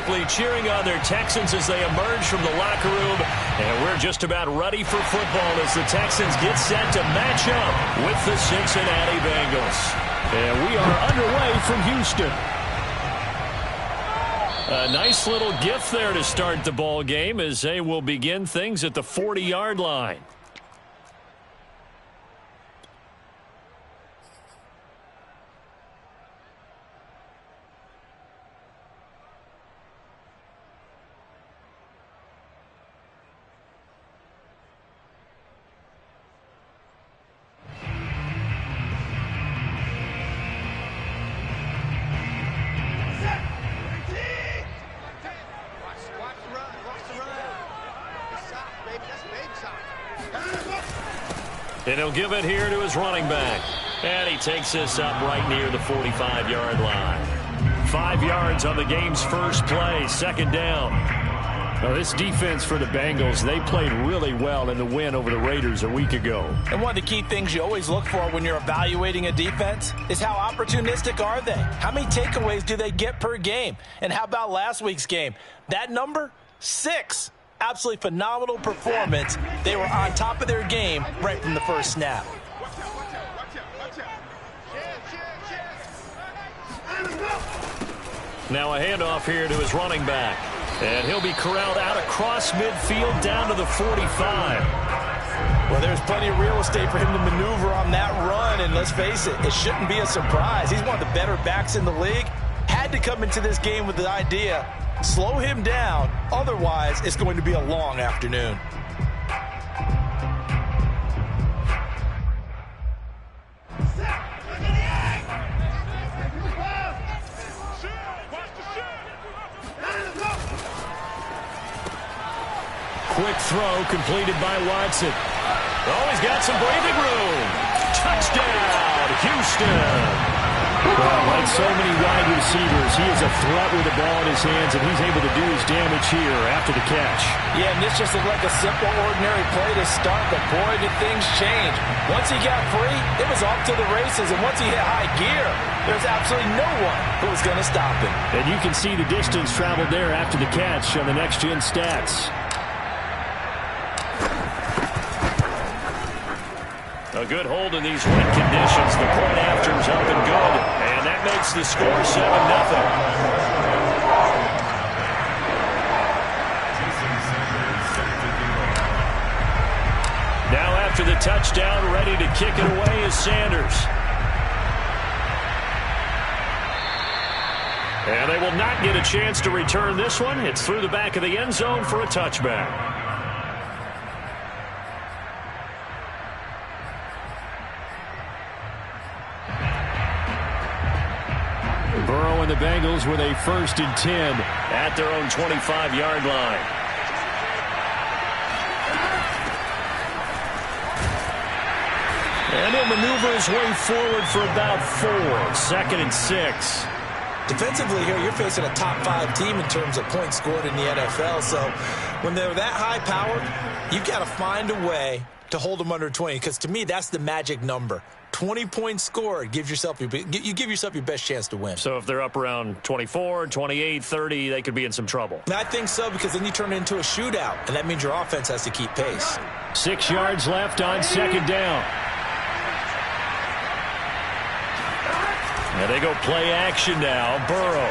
likely cheering on their Texans as they emerge from the locker room. And we're just about ready for football as the Texans get set to match up with the Cincinnati Bengals. And we are underway from Houston. A nice little gift there to start the ball game as they will begin things at the 40-yard line. And he'll give it here to his running back. And he takes this up right near the 45-yard line. 5 yards on the game's first play, second down. Now, this defense for the Bengals, they played really well in the win over the Raiders a week ago. And one of the key things you always look for when you're evaluating a defense is how opportunistic are they? How many takeaways do they get per game? And how about last week's game? That number, 6. Absolutely phenomenal performance. They were on top of their game right from the first snap. Now a handoff here to his running back. And he'll be corralled out across midfield down to the 45. Well, there's plenty of real estate for him to maneuver on that run. And let's face it, it shouldn't be a surprise. He's one of the better backs in the league. Had to come into this game with the idea, slow him down, otherwise it's going to be a long afternoon. Quick throw completed by Watson. Oh, he's got some breathing room. Touchdown, Houston. Well, like so many wide receivers, he is a threat with the ball in his hands, and he's able to do his damage here after the catch. Yeah, and this just looked like a simple, ordinary play to start, but boy, did things change. Once he got free, it was off to the races, and once he hit high gear, there's absolutely no one who was going to stop him. And you can see the distance traveled there after the catch on the next-gen stats. A good hold in these wet conditions. The point after is up and good. And that makes the score 7-0. Now after the touchdown, ready to kick it away is Sanders. And they will not get a chance to return this one. It's through the back of the end zone for a touchback. Burrow and the Bengals with a 1st and 10 at their own 25-yard line. And he'll maneuver his way forward for about 4. 2nd and 6. Defensively here, you're facing a top 5 team in terms of points scored in the NFL. So when they're that high powered, you've got to find a way to hold them under 20. Because to me, that's the magic number. 20 points scored, you give yourself your best chance to win. So if they're up around 24, 28, 30, they could be in some trouble. I think so, because then you turn it into a shootout, and that means your offense has to keep pace. 6 yards left on 2nd down. And they go play action now. Burrow.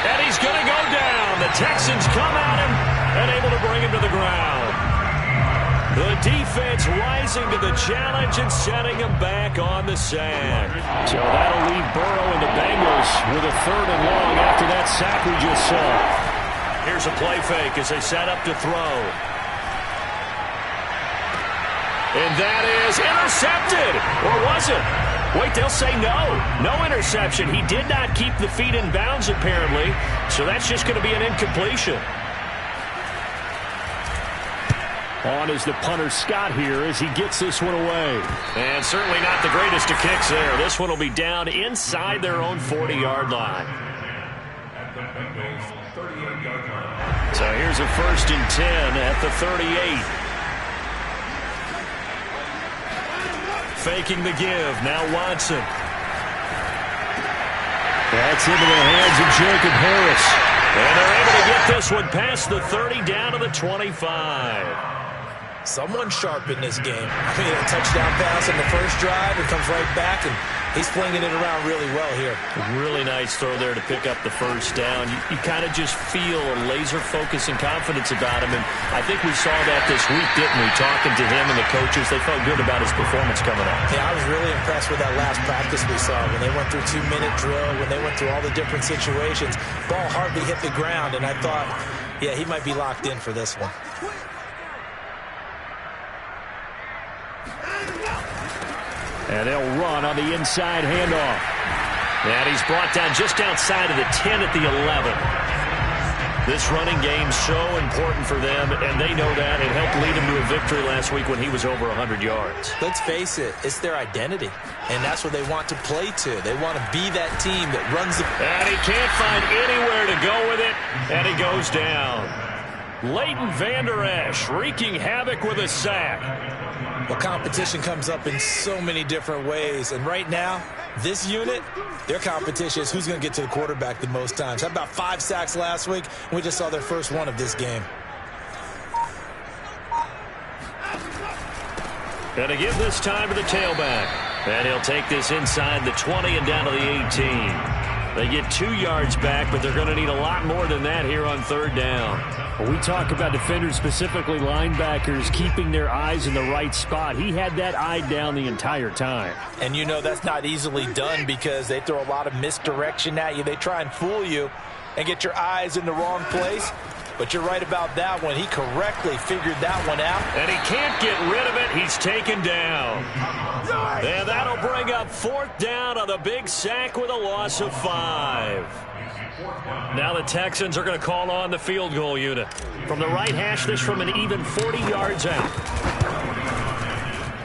And he's going to go down. The Texans come at him and able to bring him to the ground. The defense rising to the challenge and setting him back on the sand. So that'll leave Burrow and the Bengals with a 3rd and long after that sack we just saw. Here's a play fake as they set up to throw. And that is intercepted. Or was it? Wait, they'll say no. No interception. He did not keep the feet in bounds, apparently. So that's just going to be an incompletion. On is the punter Scott here as he gets this one away. And certainly not the greatest of kicks there. This one will be down inside their own 40-yard line. So here's a 1st and 10 at the 38. Faking the give. Now Watson. That's into the hands of Jacob Harris. And they're able to get this one past the 30 down to the 25. Someone sharp in this game. I mean, a touchdown pass on the first drive. It comes right back, and he's flinging it around really well here. Really nice throw there to pick up the first down. You kind of just feel a laser focus and confidence about him, and I think we saw that this week, didn't we? Talking to him and the coaches, they felt good about his performance coming up. Yeah, I was really impressed with that last practice we saw when they went through 2-minute drill, when they went through all the different situations. Ball hardly hit the ground, and I thought, yeah, he might be locked in for this one. And they'll run on the inside handoff. And he's brought down just outside of the 10 at the 11. This running game's so important for them, and they know that. It helped lead him to a victory last week when he was over 100 yards. Let's face it, it's their identity, and that's what they want to play to. They want to be that team that runs the... And he can't find anywhere to go with it, and he goes down. Leighton Vander Esch wreaking havoc with a sack. Well, competition comes up in so many different ways. And right now, this unit, their competition is who's going to get to the quarterback the most times. Had about 5 sacks last week, and we just saw their first one of this game. And to give this time to the tailback. And he'll take this inside the 20 and down to the 18. They get 2 yards back, but they're going to need a lot more than that here on third down. When we talk about defenders, specifically linebackers, keeping their eyes in the right spot. He had that eye down the entire time. And you know that's not easily done because they throw a lot of misdirection at you. They try and fool you and get your eyes in the wrong place. But you're right about that one. He correctly figured that one out. And he can't get rid of it. He's taken down. And that'll bring up fourth down on the big sack with a loss of 5. Now the Texans are going to call on the field goal unit. From the right hash, this from an even 40 yards out.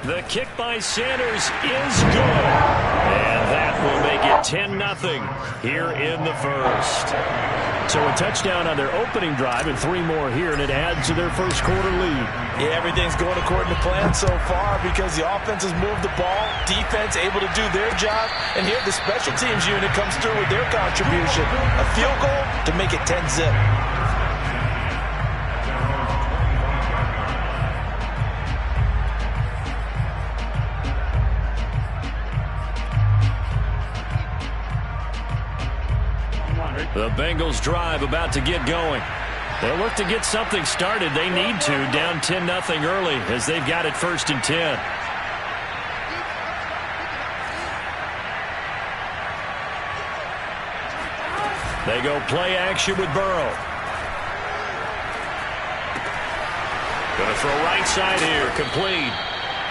The kick by Sanders is good. And that will make it 10-0 here in the first. So a touchdown on their opening drive and 3 more here, and it adds to their first quarter lead. Yeah, everything's going according to plan so far because the offense has moved the ball, defense able to do their job, and here the special teams unit comes through with their contribution. A field goal to make it 10-0. The Bengals drive about to get going. They'll look to get something started. They need to, down 10-0 early as they've got it 1st and 10. They go play action with Burrow. Going to throw right side here, complete.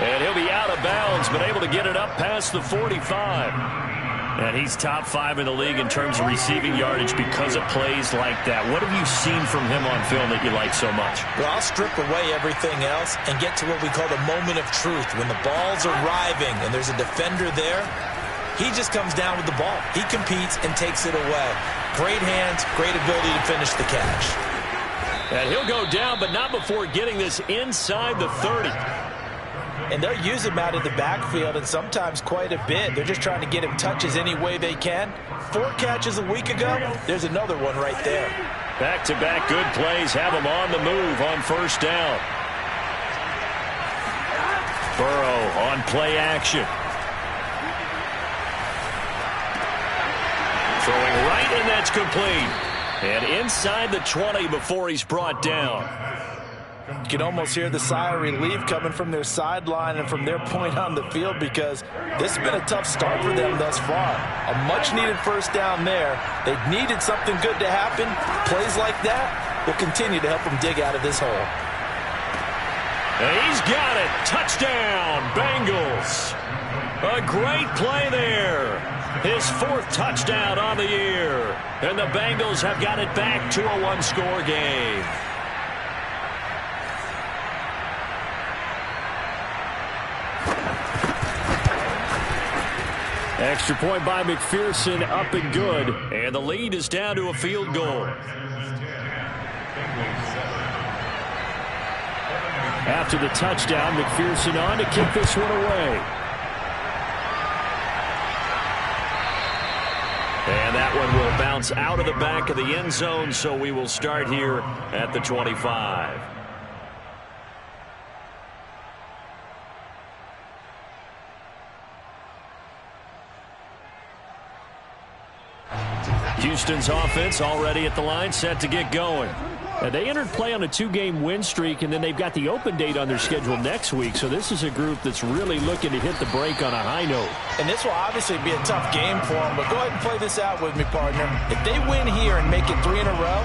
And he'll be out of bounds, but able to get it up past the 45. And he's top 5 in the league in terms of receiving yardage because of plays like that. What have you seen from him on film that you like so much? Well, I'll strip away everything else and get to what we call the moment of truth. When the ball's arriving and there's a defender there, he just comes down with the ball. He competes and takes it away. Great hands, great ability to finish the catch. And he'll go down, but not before getting this inside the 30. And they'll use him out of the backfield, and sometimes quite a bit. They're just trying to get him touches any way they can. 4 catches a week ago. There's another one right there. Back-to-back good plays have him on the move on first down. Burrow on play action. Throwing right, and that's complete. And inside the 20 before he's brought down. You can almost hear the sigh of relief coming from their sideline and from their point on the field because this has been a tough start for them thus far. A much-needed first down there. They needed something good to happen. Plays like that will continue to help them dig out of this hole. And he's got it. Touchdown, Bengals. A great play there. His 4th touchdown on the year. And the Bengals have got it back to a 1-score game. Extra point by McPherson, up and good. And the lead is down to a field goal. After the touchdown, McPherson on to kick this one away. And And that one will bounce out of the back of the end zone, so we will start here at the 25. Houston's offense already at the line, set to get going. They entered play on a 2-game win streak, and then they've got the open date on their schedule next week. So this is a group that's really looking to hit the break on a high note. And this will obviously be a tough game for them, but go ahead and play this out with me, partner. If they win here and make it 3 in a row,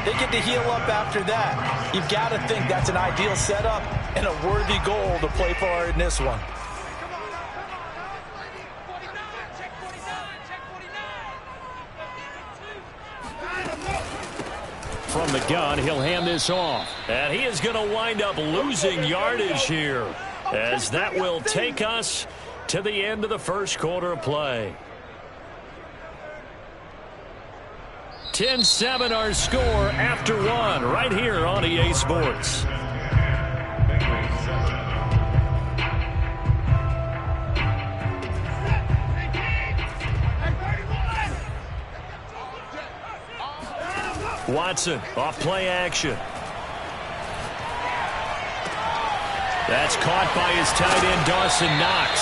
they get to heal up after that. You've got to think that's an ideal setup and a worthy goal to play for in this one. From the gun, he'll hand this off. And he is going to wind up losing yardage here, as that will take us to the end of the first quarter of play. 10-7 our score after 1 right here on EA Sports. Watson off play action. That's caught by his tight end, Dawson Knox.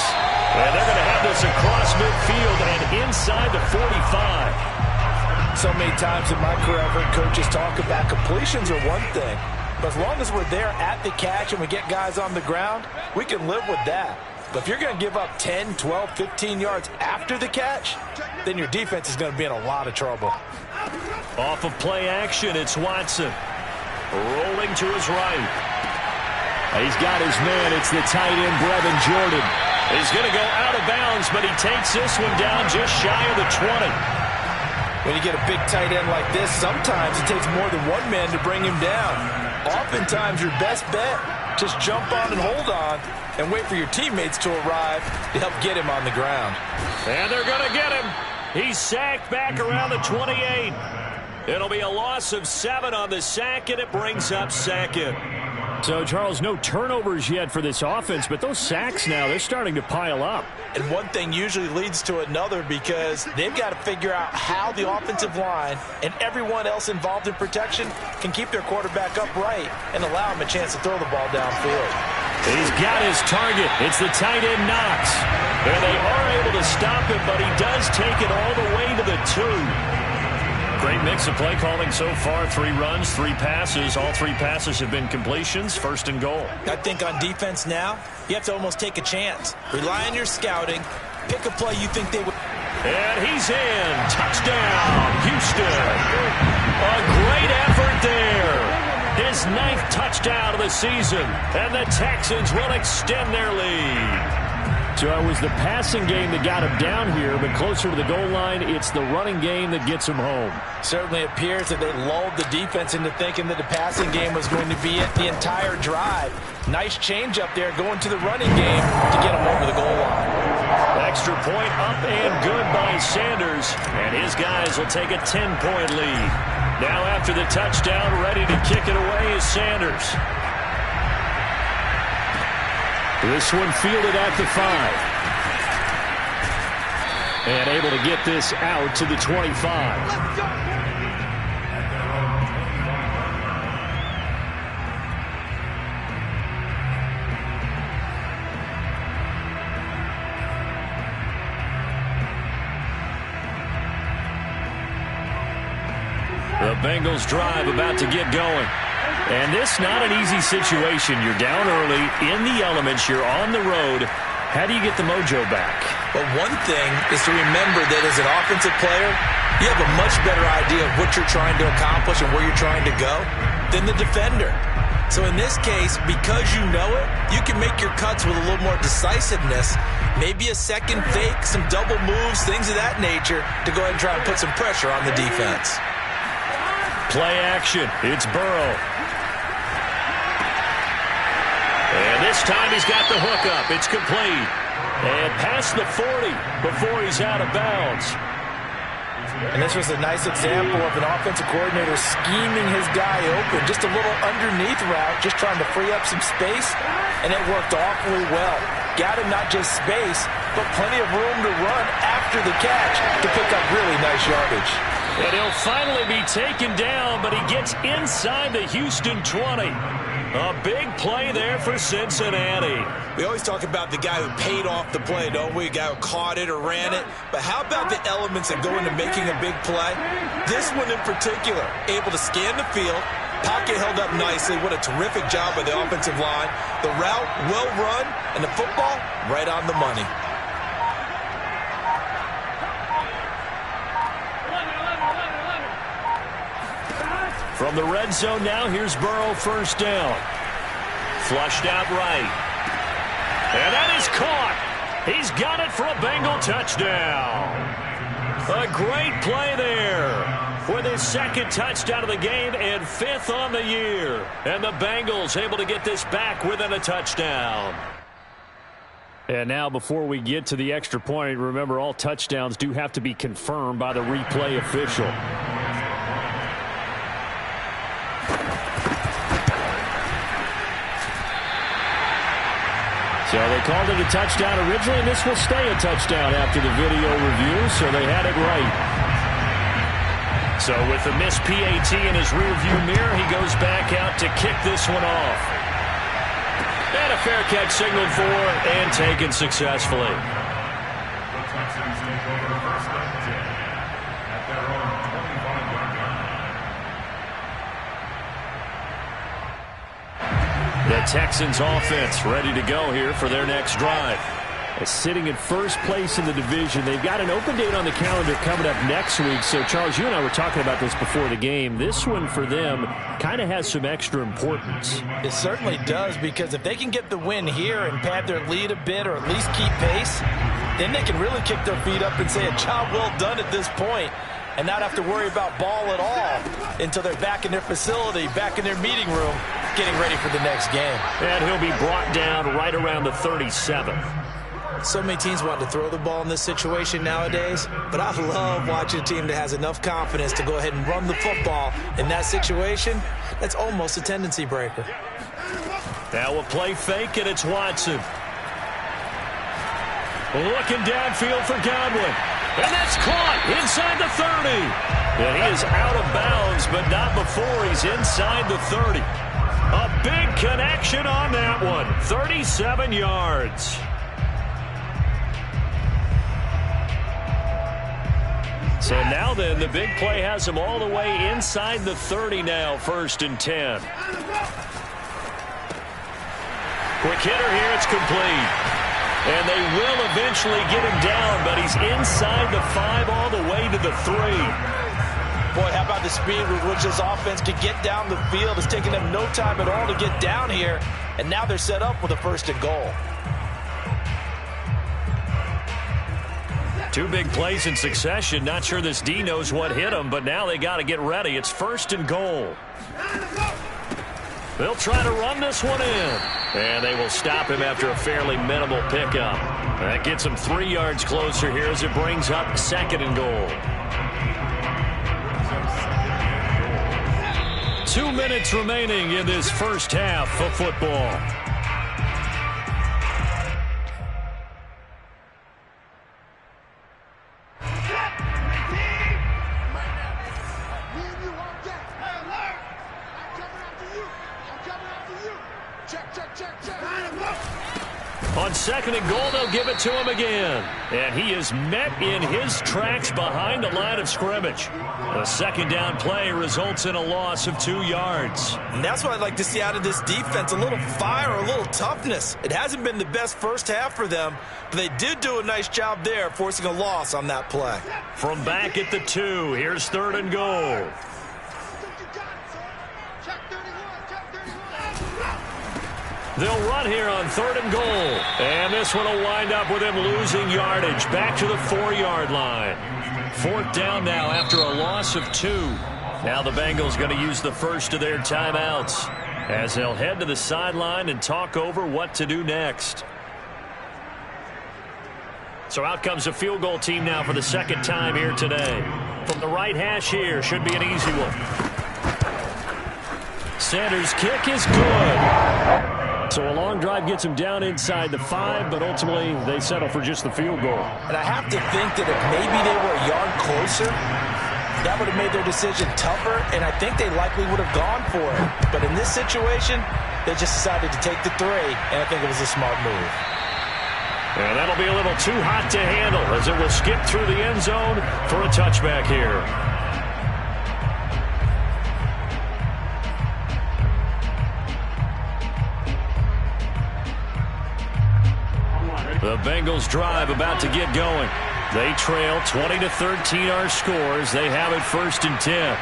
And they're going to have this across midfield and inside the 45. So many times in my career, I've heard coaches talk about completions are one thing. But as long as we're there at the catch and we get guys on the ground, we can live with that. But if you're going to give up 10, 12, 15 yards after the catch, then your defense is going to be in a lot of trouble. Off of play action, it's Watson. Rolling to his right. He's got his man. It's the tight end, Brevin Jordan. He's going to go out of bounds, but he takes this one down just shy of the 20. When you get a big tight end like this, sometimes it takes more than one man to bring him down. Oftentimes, your best bet, just jump on and hold on and wait for your teammates to arrive to help get him on the ground. And they're going to get him. He's sacked back around the 28. It'll be a loss of 7 on the sack, and it brings up second. So, Charles, no turnovers yet for this offense, but those sacks now, they're starting to pile up. And one thing usually leads to another because they've got to figure out how the offensive line and everyone else involved in protection can keep their quarterback upright and allow him a chance to throw the ball downfield. He's got his target. It's the tight end, Knox. And they are able to stop him, but he does take it all the way to the 2. Great mix of play calling so far. 3 runs, 3 passes. All 3 passes have been completions. First and goal. I think on defense now, you have to almost take a chance. Rely on your scouting. Pick a play you think they would. And he's in. Touchdown, Houston. A great effort there. His 9th touchdown of the season. And the Texans will extend their lead. So it was the passing game that got him down here, but closer to the goal line, it's the running game that gets him home. Certainly appears that they lulled the defense into thinking that the passing game was going to be it the entire drive. Nice change up there going to the running game to get him over the goal line. Extra point up and good by Sanders, and his guys will take a 10-point lead. Now after the touchdown, ready to kick it away is Sanders. This one fielded at the 5. And able to get this out to the 25. The Bengals drive about to get going. And this not an easy situation. You're down early, in the elements, you're on the road. How do you get the mojo back? Well, one thing is to remember that as an offensive player, you have a much better idea of what you're trying to accomplish and where you're trying to go than the defender. So in this case, because you know it, you can make your cuts with a little more decisiveness. Maybe a second fake, some double moves, things of that nature to go ahead and try and put some pressure on the defense. Play action. It's Burrow. And this time he's got the hook up. It's complete. And past the 40 before he's out of bounds. And this was a nice example of an offensive coordinator scheming his guy open. Just a little underneath route, just trying to free up some space. And it worked awfully well. Got him not just space, but plenty of room to run after after the catch to pick up really nice yardage. And he'll finally be taken down, but he gets inside the Houston 20. A big play there for Cincinnati. We always talk about the guy who paid off the play, don't we? The guy who caught it or ran it. But how about the elements that go into making a big play? This one in particular, able to scan the field, pocket held up nicely. What a terrific job by the offensive line. The route, well run, and the football, right on the money. From the red zone now, here's Burrow, first down. Flushed out right. And that is caught. He's got it for a Bengal touchdown. A great play there with his second touchdown of the game and 5th on the year. And the Bengals able to get this back within a touchdown. And now before we get to the extra point, remember all touchdowns do have to be confirmed by the replay official. So they called it a touchdown originally, and this will stay a touchdown after the video review, so they had it right. So with the missed PAT in his rearview mirror, he goes back out to kick this one off. And a fair catch signaled for and taken successfully. The Texans offense ready to go here for their next drive. Sitting in first place in the division. They've got an open date on the calendar coming up next week. So, Charles, you and I were talking about this before the game. This one for them kind of has some extra importance. It certainly does, because if they can get the win here and pad their lead a bit or at least keep pace, then they can really kick their feet up and say a job well done at this point and not have to worry about ball at all until they're back in their facility, back in their meeting room, getting ready for the next game. And he'll be brought down right around the 37. So many teams want to throw the ball in this situation nowadays, but I love watching a team that has enough confidence to go ahead and run the football in that situation. That's almost a tendency breaker. Now we'll play fake, and it's Watson. Looking downfield for Godwin. And that's caught inside the 30. And he is out of bounds, but not before he's inside the 30. A big connection on that one. 37 yards. So now then, the big play has him all the way inside the 30 now, 1st and 10. Quick hitter here, it's complete. And they will eventually get him down, but he's inside the 5 all the way to the 3. Boy, how about the speed with which this offense can get down the field? It's taking them no time at all to get down here, and now they're set up with a 1st and goal. 2 big plays in succession. Not sure this D knows what hit him, but now they got to get ready. It's 1st and goal. They'll try to run this one in. And they will stop him after a fairly minimal pickup. That gets him 3 yards closer here as it brings up 2nd and goal. 2 minutes remaining in this first half of football. On 2nd and goal, they'll give it to him again. And he is met in his tracks behind the line of scrimmage. The 2nd down play results in a loss of 2 yards. And that's what I'd like to see out of this defense, a little fire, a little toughness. It hasn't been the best first half for them, but they did do a nice job there, forcing a loss on that play. From back at the 2, here's 3rd and goal. They'll run here on 3rd and goal. And this one will wind up with him losing yardage back to the 4-yard line. 4th down now after a loss of 2. Now the Bengals going to use the first of their timeouts as they'll head to the sideline and talk over what to do next. So out comes a field goal team now for the 2nd time here today. From the right hash here, should be an easy one. Sanders' kick is good. So a long drive gets them down inside the 5, but ultimately they settle for just the field goal. And I have to think that if maybe they were a yard closer, that would have made their decision tougher, and I think they likely would have gone for it. But in this situation, they just decided to take the 3, and I think it was a smart move. And that'll be a little too hot to handle as it will skip through the end zone for a touchback here. The Bengals drive about to get going. They trail 20-13 our scores. They have it 1st and 10.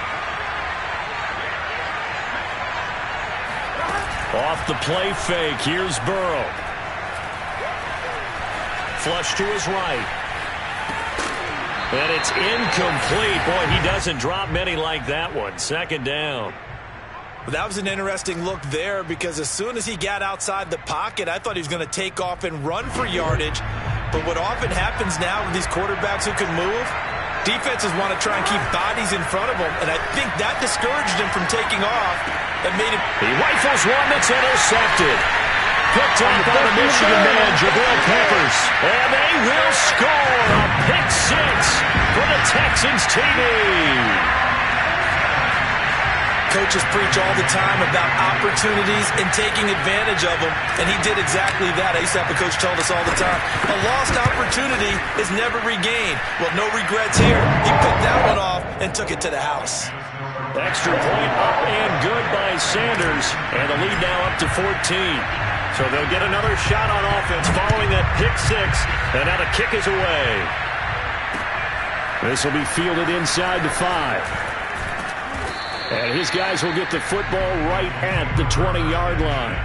Off the play fake. Here's Burrow. Flush to his right. And it's incomplete. Boy, he doesn't drop many like that one. 2nd down. That was an interesting look there because as soon as he got outside the pocket, I thought he was going to take off and run for yardage. But what often happens now with these quarterbacks who can move, defenses want to try and keep bodies in front of them, and I think that discouraged him from taking off. That made him. He rifles one that's intercepted. Picked up by the Michigan man, Jabril Peppers. And they will score a pick 6 for the Texans TV. Coaches preach all the time about opportunities and taking advantage of them, and he did exactly that. I used to have a coach tell us all the time, a lost opportunity is never regained. Well, no regrets here. He picked that one off and took it to the house. Extra point up and good by Sanders, and the lead now up to 14. So they'll get another shot on offense following that pick 6, and now the kick is away. This will be fielded inside the 5. And his guys will get the football right at the 20-yard line.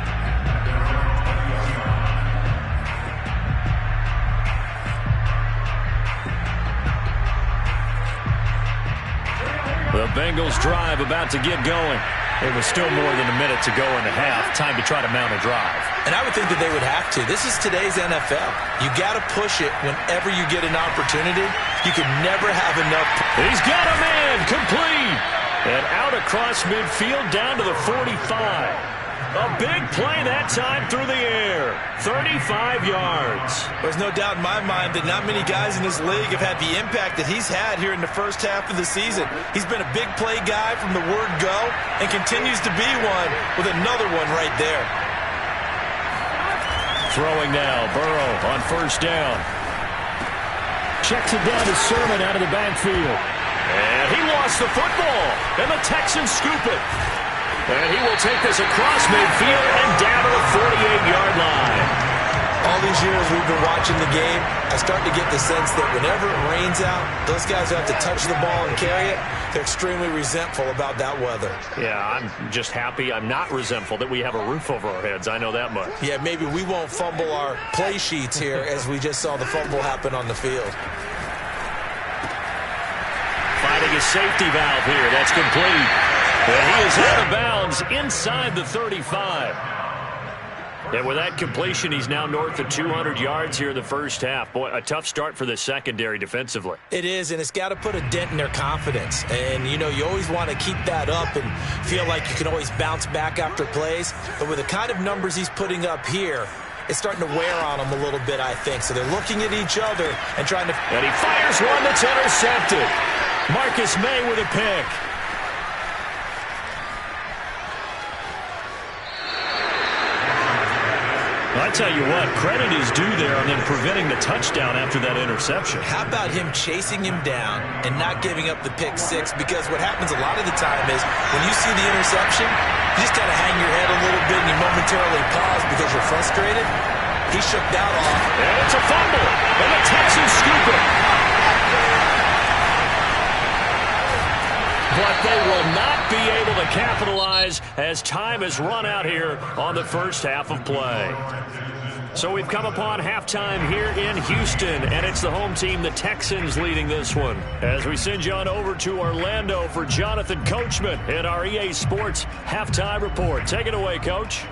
The Bengals drive about to get going. It was still more than a minute to go in the half. Time to try to mount a drive. And I would think that they would have to. This is today's NFL. You got to push it whenever you get an opportunity. You could never have enough. He's got a man complete. And out across midfield down to the 45. A big play that time through the air. 35 yards. There's no doubt in my mind that not many guys in this league have had the impact that he's had here in the first half of the season. He's been a big play guy from the word go and continues to be one with another one right there. Throwing now, Burrow on 1st down. Checks it down to Sermon out of the backfield. And he lost the football, and the Texans scoop it. And he will take this across midfield and down to the 48-yard line. All these years we've been watching the game, I start to get the sense that whenever it rains out, those guys who have to touch the ball and carry it, they're extremely resentful about that weather. Yeah, I'm just happy. I'm not resentful that we have a roof over our heads. I know that much. Yeah, maybe we won't fumble our play sheets here as we just saw the fumble happen on the field. Finding a safety valve here. That's complete. And he is out of bounds inside the 35. And with that completion, he's now north of 200 yards here in the first half. Boy, a tough start for the secondary defensively. It is, and it's got to put a dent in their confidence. And, you know, you always want to keep that up and feel like you can always bounce back after plays. But with the kind of numbers he's putting up here, it's starting to wear on them a little bit, I think. So they're looking at each other and trying to... And he fires one that's intercepted. Marcus May with a pick. I tell you what, credit is due there on them preventing the touchdown after that interception. How about him chasing him down and not giving up the pick 6? Because what happens a lot of the time is when you see the interception, you just kind of hang your head a little bit and you momentarily pause because you're frustrated. He shook that off. And it's a fumble. And the Texans scoop it. But they will not be able to capitalize as time has run out here on the first half of play. So we've come upon halftime here in Houston, and it's the home team, the Texans, leading this one. As we send you on over to Orlando for Jonathan Coachman in our EA Sports Halftime Report. Take it away, Coach.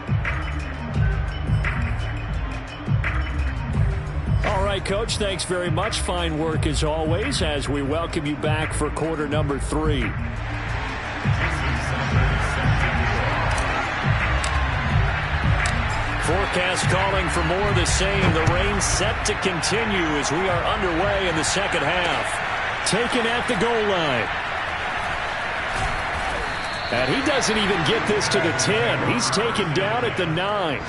All right, Coach, thanks very much. Fine work as always as we welcome you back for quarter number 3. forecast calling for more of the same. The rain set to continue as we are underway in the second half. Taken at the goal line. And he doesn't even get this to the 10. He's taken down at the 9.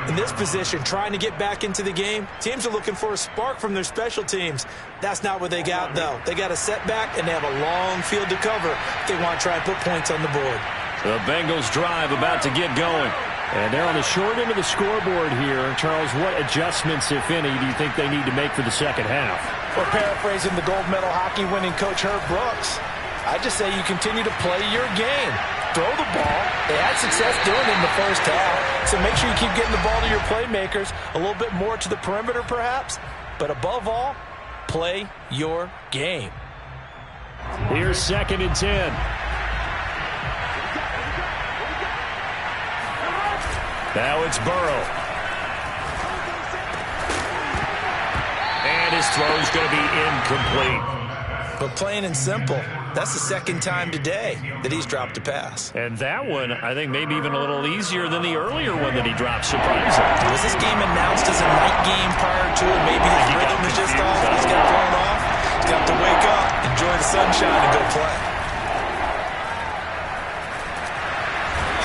In this position, trying to get back into the game, teams are looking for a spark from their special teams. That's not what they got, though. They got a setback, and they have a long field to cover if they want to try and put points on the board. The Bengals drive about to get going. And they're on the short end of the scoreboard here. Charles, what adjustments, if any, do you think they need to make for the second half? Or paraphrasing the gold medal hockey winning coach Herb Brooks, I just say you continue to play your game. Throw the ball. They had success doing it in the first half. So make sure you keep getting the ball to your playmakers, a little bit more to the perimeter perhaps. But above all, play your game. Here's 2nd and 10. Now it's Burrow. And his throw's going to be incomplete. But plain and simple, that's the second time today that he's dropped a pass. And that one, I think, maybe even a little easier than the earlier one that he dropped, surprising. Was this game announced as a night game prior to it? Maybe his rhythm is just off. He's got thrown off. He's got to wake up, enjoy the sunshine, and go play.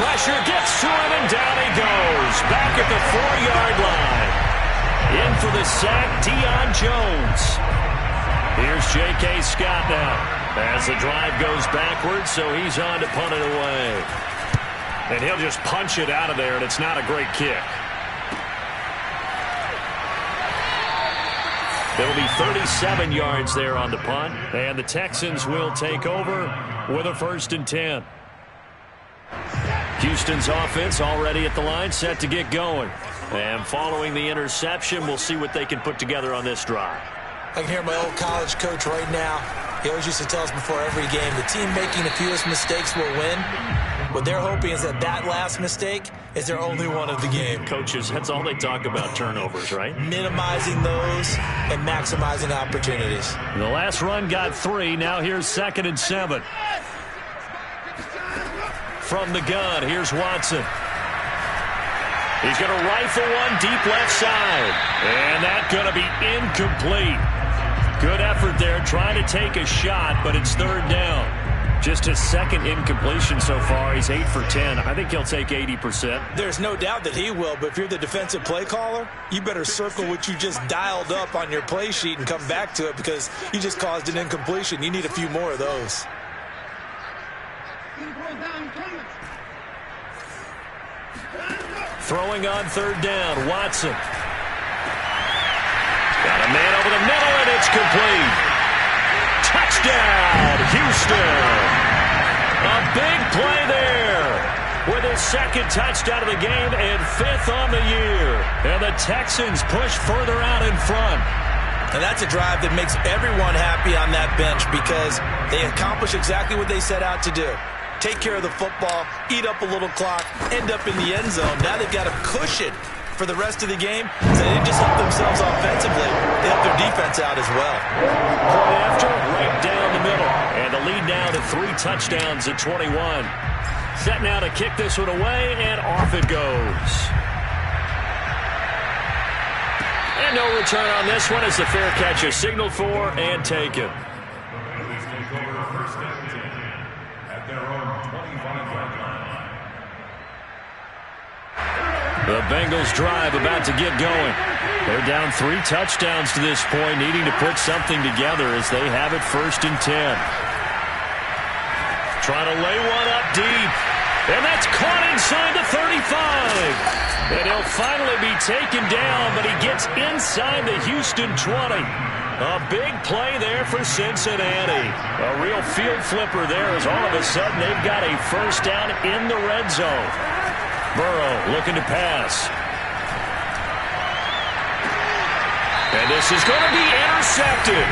Pressure gets to him, and down he goes. Back at the 4-yard line. In for the sack, Deion Jones. Here's J.K. Scott now. As the drive goes backwards, so he's on to punt it away. And he'll just punch it out of there, and it's not a great kick. It'll be 37 yards there on the punt, and the Texans will take over with a 1st and 10. Houston's offense already at the line, set to get going. And following the interception, we'll see what they can put together on this drive. I can hear my old college coach right now. He always used to tell us before every game, the team making the fewest mistakes will win. What they're hoping is that last mistake is their only one of the game. Coaches, that's all they talk about, turnovers, right? Minimizing those and maximizing opportunities. The last run got 3. Now here's 2nd and 7. From the gun, here's Watson. He's going to rifle one deep left side. And that's going to be incomplete. Good effort there, trying to take a shot, but it's 3rd down. Just his 2nd incompletion so far. He's 8 for 10. I think he'll take 80%. There's no doubt that he will, but if you're the defensive play caller, you better circle what you just dialed up on your play sheet and come back to it because you just caused an incompletion. You need a few more of those. Throwing on 3rd down, Watson. Got a man over the middle, and it's complete. Touchdown, Houston. A big play there with his 2nd touchdown of the game and 5th on the year. And the Texans push further out in front. And that's a drive that makes everyone happy on that bench because they accomplish exactly what they set out to do. Take care of the football, eat up a little clock, end up in the end zone. Now they've got a cushion for the rest of the game. So they didn't just help themselves offensively, they helped their defense out as well. Point after, right down the middle. And the lead now to 3 touchdowns at 21. Set now to kick this one away, and off it goes. And no return on this one as the fair catch is signaled for and taken. The Bengals drive about to get going. They're down 3 touchdowns to this point, needing to put something together as they have it 1st and 10. Trying to lay one up deep. And that's caught inside the 35. And he'll finally be taken down, but he gets inside the Houston 20. A big play there for Cincinnati. A real field flipper there as all of a sudden they've got a 1st down in the red zone. Burrow looking to pass. And this is going to be intercepted.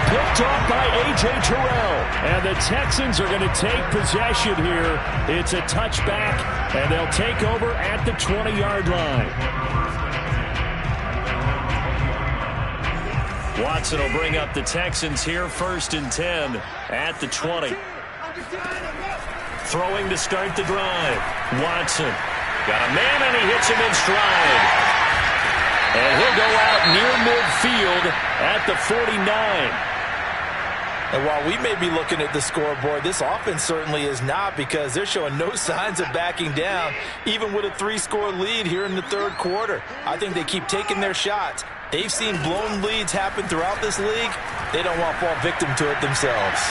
Picked off by A.J. Terrell. And the Texans are going to take possession here. It's a touchback, and they'll take over at the 20-yard line. Watson will bring up the Texans here, 1st and 10 at the 20. Throwing to start the drive. Watson Got a man, and he hits him in stride. And he'll go out near midfield at the 49. And while we may be looking at the scoreboard, this offense certainly is not, because they're showing no signs of backing down, even with a 3-score lead here in the third quarter. I think they keep taking their shots. They've seen blown leads happen throughout this league. They don't want to fall victim to it themselves.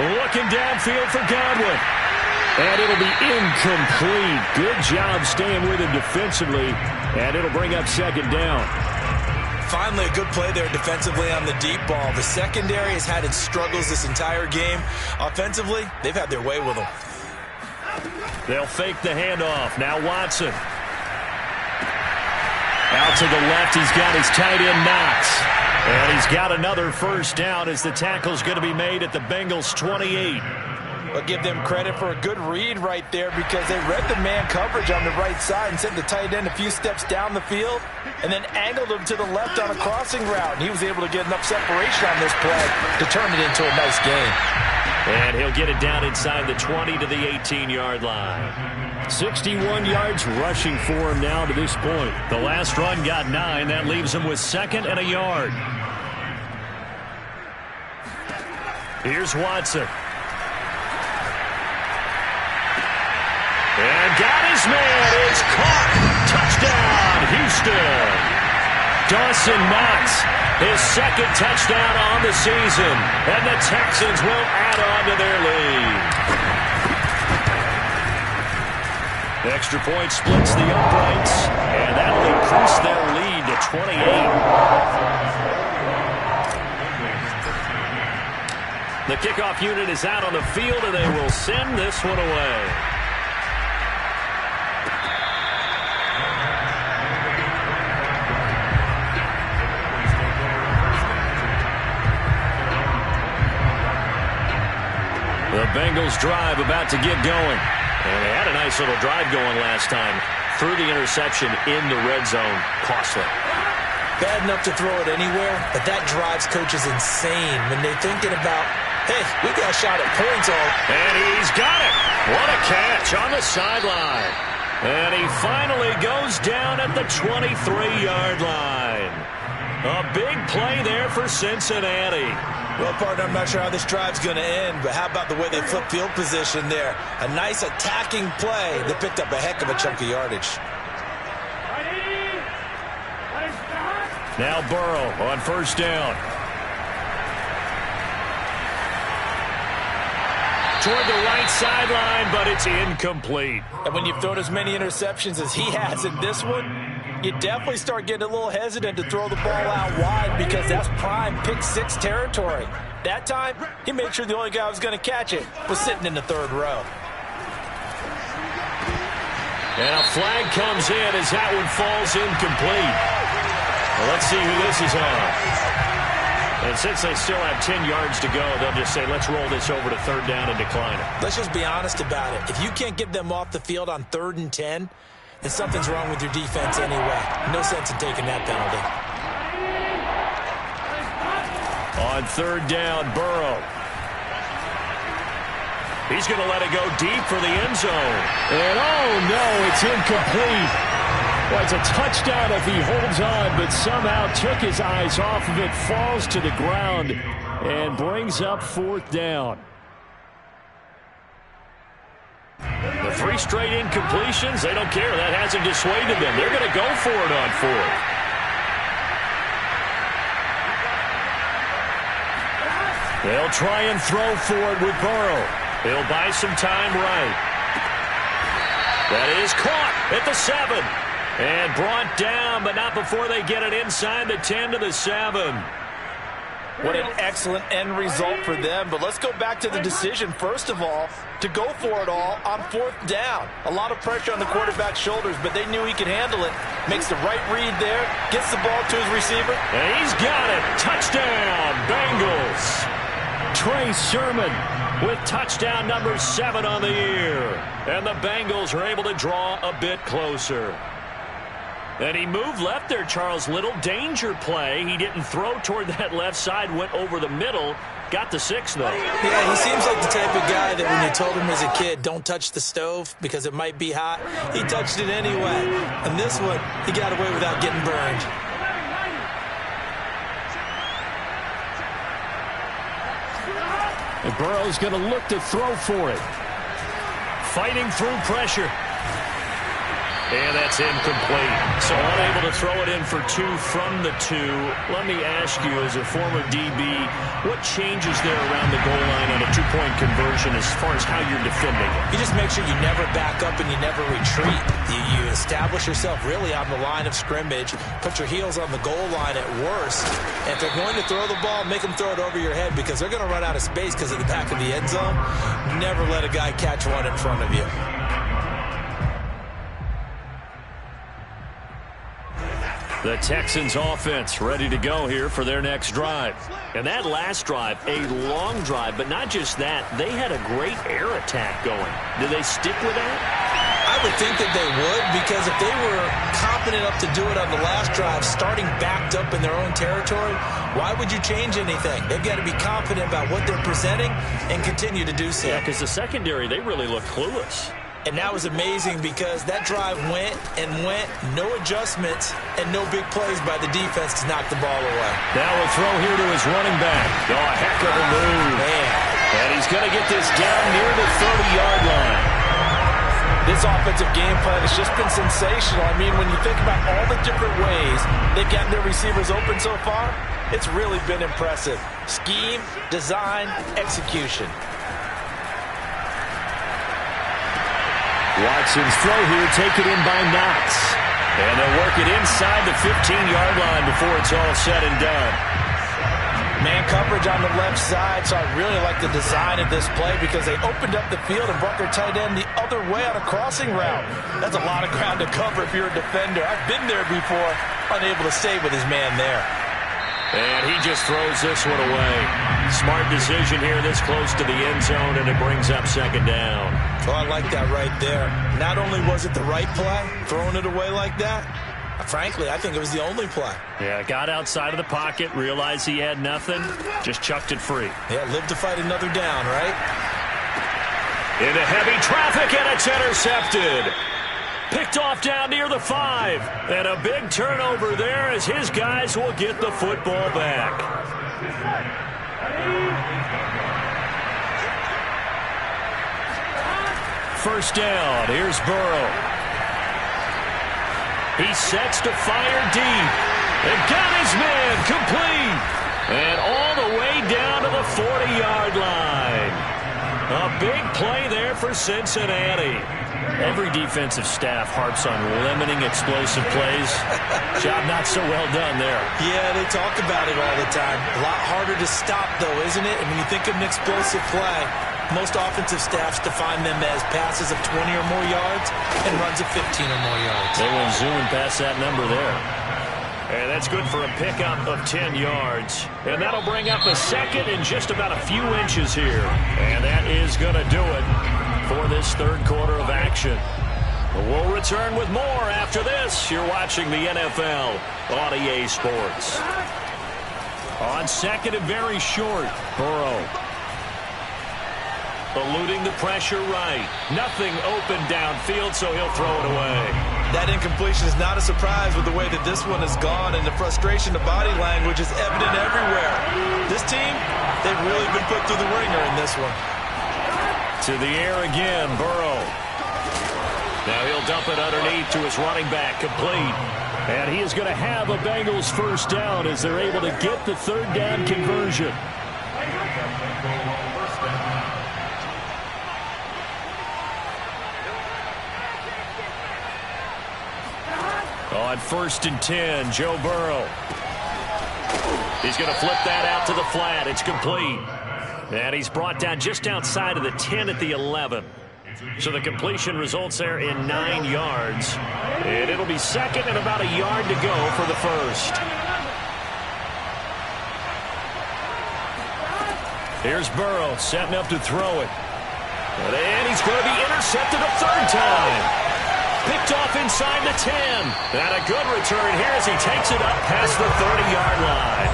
Looking downfield for Godwin. And it'll be incomplete. Good job staying with him defensively. And it'll bring up second down. Finally, a good play there defensively on the deep ball. The secondary has had its struggles this entire game. Offensively, they've had their way with them. They'll fake the handoff. Now Watson. Out to the left, he's got his tight end Knox. And he's got another first down as the tackle's going to be made at the Bengals' 28. I'll give them credit for a good read right there, because they read the man coverage on the right side and sent the tight end a few steps down the field and then angled him to the left on a crossing route. And he was able to get enough separation on this play to turn it into a nice gain. And he'll get it down inside the 20 to the 18-yard line. 61 yards rushing for him now to this point. The last run got 9. That leaves him with 2nd and a yard. Here's Watson. And got his man. It's caught. Touchdown, Houston. Dawson Knox, his 2nd touchdown on the season. And the Texans will add on to their lead. The extra point splits the uprights. And that'll increase their lead to 28. The kickoff unit is out on the field, and they will send this one away. The Bengals drive about to get going. And they had a nice little drive going last time. Threw the interception in the red zone. Costly. Bad enough to throw it anywhere, but that drives coaches insane when they're thinking about, hey, we got a shot at points all. And he's got it. What a catch on the sideline. And he finally goes down at the 23-yard line. A big play there for Cincinnati. Well, partner, I'm not sure how this drive's going to end, but how about the way they flip field position there? A nice attacking play that picked up a heck of a chunk of yardage. Now Burrow on first down. Toward the right sideline, but it's incomplete. And when you've thrown as many interceptions as he has in this one, you definitely start getting a little hesitant to throw the ball out wide, because that's prime pick-6 territory. That time, he made sure the only guy who was going to catch it was sitting in the third row. And a flag comes in as that one falls incomplete. Well, let's see who this is on. And since they still have 10 yards to go, they'll just say, let's roll this over to third down and decline it. Let's just be honest about it. If you can't get them off the field on 3rd and 10, then something's wrong with your defense anyway. No sense in taking that penalty. On third down, Burrow. He's going to let it go deep for the end zone. And oh no, it's incomplete. Well, it's a touchdown if he holds on, but somehow took his eyes off of it, falls to the ground, and brings up 4th down. The 3 straight incompletions, they don't care. That hasn't dissuaded them. They're going to go for it on 4th. They'll try and throw for it with Burrow. He'll buy some time right. That is caught at the 7. And brought down, but not before they get it inside the 10 to the 7. What an excellent end result for them. But let's go back to the decision, first of all, to go for it all on 4th down. A lot of pressure on the quarterback's shoulders, but they knew he could handle it. Makes the right read there, gets the ball to his receiver. And he's got it. Touchdown, Bengals. Trey Sermon with touchdown number 7 on the year. And the Bengals are able to draw a bit closer. And he moved left there, Charles. Little danger play. He didn't throw toward that left side, went over the middle. Got the 6, though. Yeah, he seems like the type of guy that when you told him as a kid, don't touch the stove because it might be hot, he touched it anyway. And this one, he got away without getting burned. And Burrow's going to look to throw for it. Fighting through pressure. And that's incomplete. So unable to throw it in for 2 from the 2. Let me ask you, as a former DB, what changes there around the goal line on a 2-point conversion as far as how you're defending it? You just make sure you never back up and you never retreat. You establish yourself really on the line of scrimmage, put your heels on the goal line at worst. And if they're going to throw the ball, make them throw it over your head because they're going to run out of space because of the back of the end zone. Never let a guy catch one in front of you. The Texans offense ready to go here for their next drive. And that last drive, a long drive, but not just that. They had a great air attack going. Do they stick with that? I would think that they would, because if they were confident enough to do it on the last drive, starting backed up in their own territory, why would you change anything? They've got to be confident about what they're presenting and continue to do so. Yeah, because the secondary, they really look clueless. And that was amazing because that drive went and went, no adjustments, and no big plays by the defense to knock the ball away. Now a throw here to his running back. Oh, a heck of a move. Man. And he's going to get this down near the 30-yard line. This offensive game plan has just been sensational. I mean, when you think about all the different ways they've gotten their receivers open so far, it's really been impressive. Scheme, design, execution. Watson's throw here taken in by Knox. And they'll work it inside the 15-yard line before it's all said and done. Man coverage on the left side, so I really like the design of this play because they opened up the field and brought their tight end the other way on a crossing route. That's a lot of ground to cover if you're a defender. I've been there before, unable to stay with his man there. And he just throws this one away. Smart decision here this close to the end zone, and it brings up second down. Oh, I like that right there. Not only was it the right play, throwing it away like that, frankly, I think it was the only play. Yeah, got outside of the pocket, realized he had nothing, just chucked it free. Yeah, live to fight another down, right? Into heavy traffic, and it's intercepted. Picked off down near the 5. And a big turnover there as his guys will get the football back. First down. Here's Burrow. He sets to fire deep. And got his man complete. And all the way down to the 40-yard line. A big play there for Cincinnati. Every defensive staff harps on limiting explosive plays. Job not so well done there. Yeah, they talk about it all the time. A lot harder to stop, though, isn't it? And when you think of an explosive play, most offensive staffs define them as passes of 20 or more yards and runs of 15 or more yards. They went zooming past that number there. And that's good for a pickup of 10 yards. And that'll bring up a second in just about a few inches here. And that is going to do it for this third quarter of action. We'll return with more after this. You're watching the NFL on EA Sports. On second and very short, Burrow. Eluding the pressure right. Nothing open downfield, so he'll throw it away. That incompletion is not a surprise with the way that this one has gone, and the frustration, the body language is evident everywhere. This team, they've really been put through the ringer in this one. To the air again, Burrow. Now he'll dump it underneath to his running back, complete. And he is going to have a Bengals first down as they're able to get the third down conversion. On first and 10, Joe Burrow. He's going to flip that out to the flat. It's complete. And he's brought down just outside of the 10 at the 11. So the completion results there in 9 yards. And it'll be second and about a yard to go for the first. Here's Burrow setting up to throw it. And he's going to be intercepted a third time. Picked off inside the 10. And a good return here as he takes it up past the 30-yard line.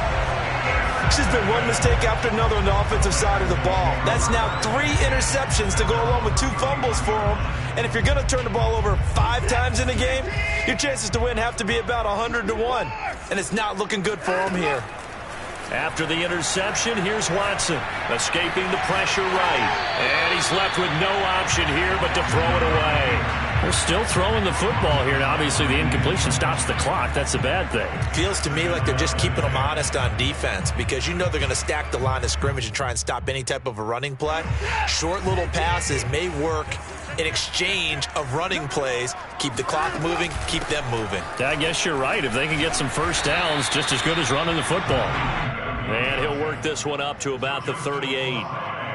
It's just been one mistake after another on the offensive side of the ball. That's now 3 interceptions to go along with 2 fumbles for him. And if you're going to turn the ball over 5 times in a game, your chances to win have to be about 100-1. And it's not looking good for him here. After the interception, here's Watson, escaping the pressure right. And he's left with no option here but to throw it away. They're still throwing the football here. Now, obviously, the incompletion stops the clock. That's a bad thing. Feels to me like they're just keeping them honest on defense because you know they're going to stack the line of scrimmage and try and stop any type of a running play. Short little passes may work in exchange of running plays. Keep the clock moving, keep them moving. I guess you're right. If they can get some first downs, just as good as running the football. And he'll work this one up to about the 38.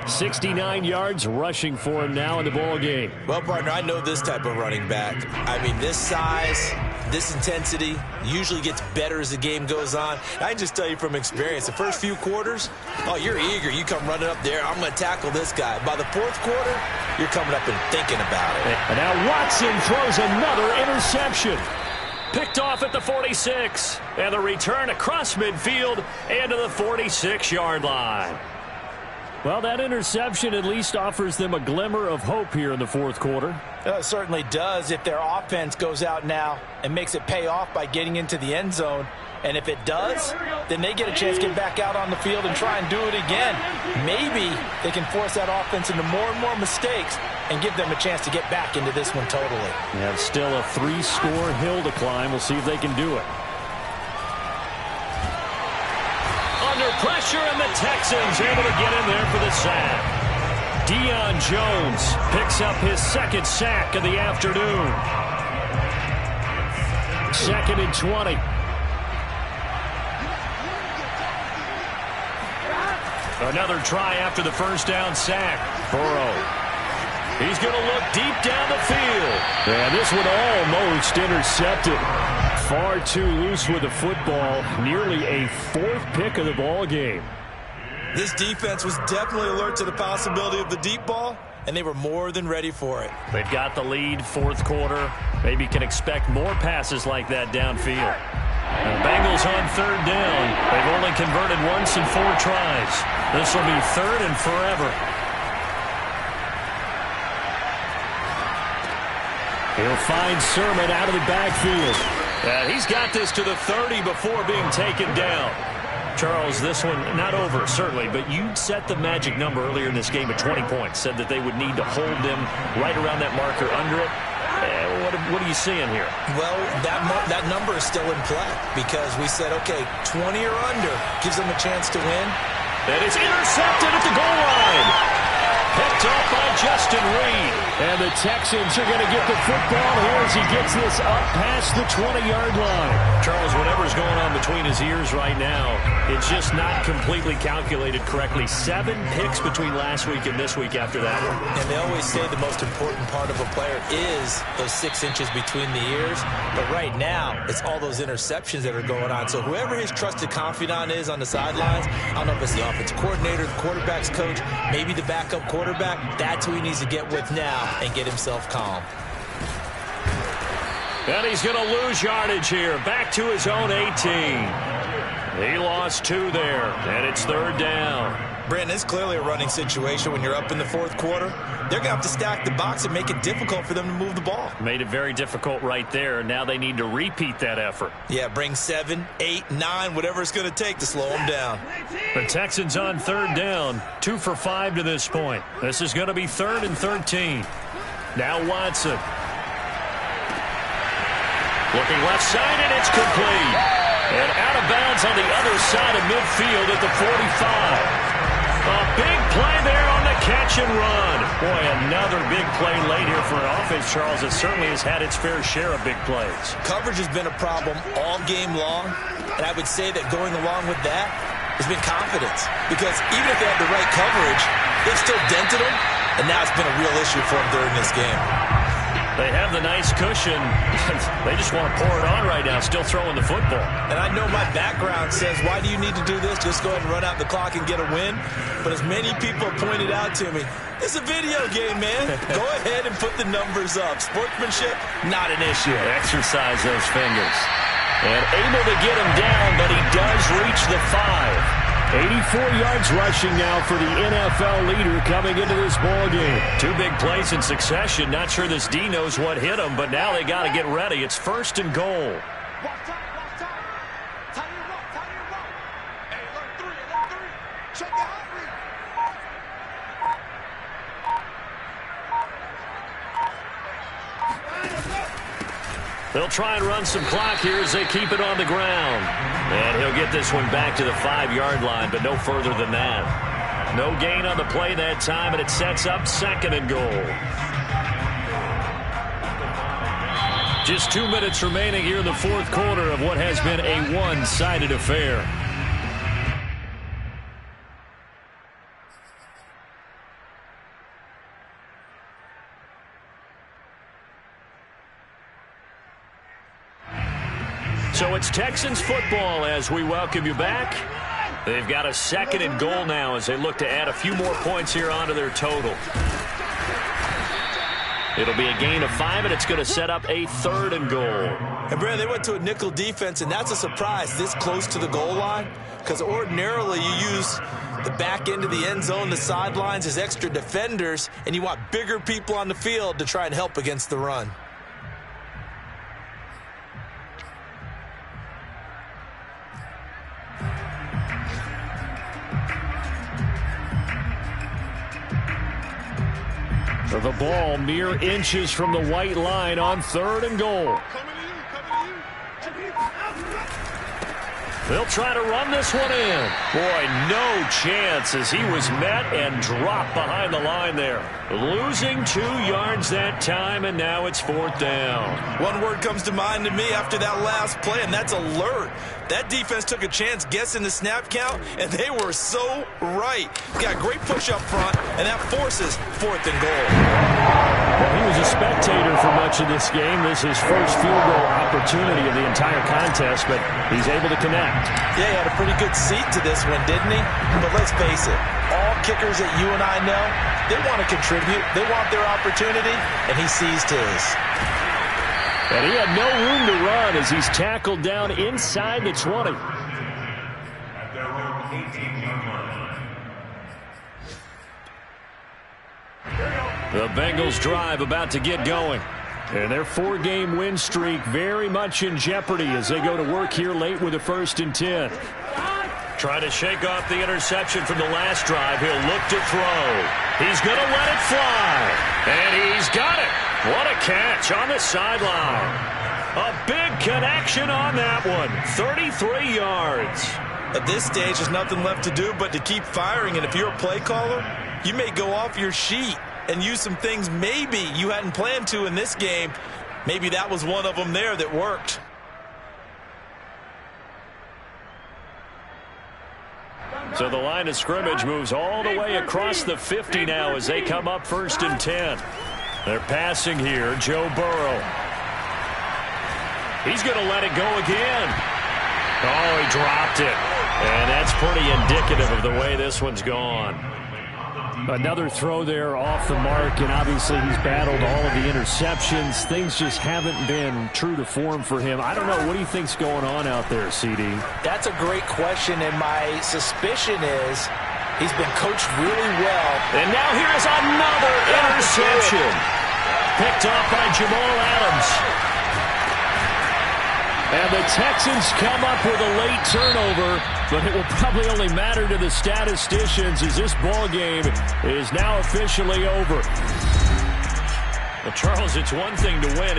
69 yards rushing for him now in the ball game. Well, partner, I know this type of running back. I mean, this size, this intensity usually gets better as the game goes on. I can just tell you from experience, the first few quarters, oh, you're eager. You come running up there, I'm going to tackle this guy. By the 4th quarter, you're coming up and thinking about it. And now Watson throws another interception. Picked off at the 46. And the return across midfield and to the 46-yard line. Well, that interception at least offers them a glimmer of hope here in the 4th quarter. It certainly does if their offense goes out now and makes it pay off by getting into the end zone. And if it does, then they get a chance to get back out on the field and try and do it again. Maybe they can force that offense into more and more mistakes and give them a chance to get back into this one totally. Yeah, still a 3-score hill to climb. We'll see if they can do it. Under pressure, and the Texans able to get in there for the sack. Deion Jones picks up his 2nd sack of the afternoon. 2nd and 20. Another try after the first down sack. Burrow. He's going to look deep down the field. And this one almost intercepted. Far too loose with the football. Nearly a 4th pick of the ball game. This defense was definitely alert to the possibility of the deep ball, and they were more than ready for it. They've got the lead, 4th quarter. Maybe can expect more passes like that downfield. The Bengals on 3rd down. They've only converted once in 4 tries. This will be 3rd and forever. He'll find Sermon out of the backfield. He's got this to the 30 before being taken down. Charles, this one not over, certainly, but you set the magic number earlier in this game at 20 points. Said that they would need to hold them right around that marker under it. What are you seeing here? Well, that number is still in play because we said, okay, 20 or under gives them a chance to win. And it's intercepted at the goal line. Picked off by Justin Reed. And the Texans are going to get the football here as he gets this up past the 20-yard line. Charles, whatever's going on between his ears right now, it's just not completely calculated correctly. 7 picks between last week and this week after that one. And they always say the most important part of a player is those 6 inches between the ears. But right now, it's all those interceptions that are going on. So whoever his trusted confidant is on the sidelines, I don't know if it's the offensive coordinator, the quarterback's coach, maybe the backup quarterback, that's who he needs to get with now and get himself calm. And he's going to lose yardage here. Back to his own 18. He lost 2 there, and it's 3rd down. Brandon, it's clearly a running situation when you're up in the 4th quarter. They're going to have to stack the box and make it difficult for them to move the ball. Made it very difficult right there. Now they need to repeat that effort. Yeah, bring 7, 8, 9, whatever it's going to take to slow them down. The Texans on 3rd down. 2 for 5 to this point. This is going to be 3rd and 13. Now Watson. Looking left side, and it's complete. And out of bounds on the other side of midfield at the 45. A big play there on the catch and run. Boy, another big play late here for an offense, Charles, that certainly has had its fair share of big plays. Coverage has been a problem all game long, and I would say that going along with that has been confidence. Because even if they had the right coverage, they've still dented them, and now it's been a real issue for them during this game. They have the nice cushion. They just want to pour it on right now, still throwing the football. And I know my background says, why do you need to do this? Just go ahead and run out the clock and get a win. But as many people pointed out to me, it's a video game, man. Go ahead and put the numbers up. Sportsmanship, not an issue. Exercise those fingers. And able to get him down, but he does reach the 5. 84 yards rushing now for the NFL leader coming into this ball game. 2 big plays in succession. Not sure this D knows what hit him, but now they got to get ready. It's 1st and goal. They'll try and run some clock here as they keep it on the ground. And he'll get this one back to the 5-yard line, but no further than that. No gain on the play that time, and it sets up 2nd and goal. Just 2 minutes remaining here in the 4th quarter of what has been a one-sided affair. So it's Texans football as we welcome you back. They've got a 2nd and goal now as they look to add a few more points here onto their total. It'll be a gain of 5, and it's going to set up a 3rd and goal. And, Brad, they went to a nickel defense, and that's a surprise this close to the goal line, because ordinarily you use the back end of the end zone, the sidelines as extra defenders, and you want bigger people on the field to try and help against the run. The ball mere inches from the white line on 3rd and goal. They'll try to run this one in. Boy, no chance as he was met and dropped behind the line there. Losing 2 yards that time, and now it's 4th down. One word comes to mind to me after that last play, and that's alert. That defense took a chance guessing the snap count, and they were so right. Got a great push up front, and that forces 4th and goal. Well, he was a spectator for much of this game. This is his first field goal opportunity of the entire contest, but he's able to connect. Yeah, he had a pretty good seat to this one, didn't he? But let's face it, all kickers that you and I know, they want to contribute. They want their opportunity, and he seized his. And he had no room to run as he's tackled down inside the 20. The Bengals drive about to get going. And their 4-game win streak very much in jeopardy as they go to work here late with a 1st and 10. Trying to shake off the interception from the last drive. He'll look to throw. He's going to let it fly. And he's got it. What a catch on the sideline. A big connection on that one. 33 yards. At this stage, there's nothing left to do but to keep firing. And if you're a play caller, you may go off your sheet and use some things maybe you hadn't planned to in this game. Maybe that was one of them there that worked. So the line of scrimmage moves all the way across the 50 now as they come up 1st and 10. They're passing here. Joe Burrow. He's going to let it go again. Oh, he dropped it. And that's pretty indicative of the way this one's gone. Another throw there off the mark, and obviously he's battled all of the interceptions. Things just haven't been true to form for him. I don't know. What do you think's going on out there, CD? That's a great question, and my suspicion is he's been coached really well. And now here's another interception. Picked off by Jamal Adams. And the Texans come up with a late turnover, but it will probably only matter to the statisticians as this ball game is now officially over. Well, Charles, it's one thing to win.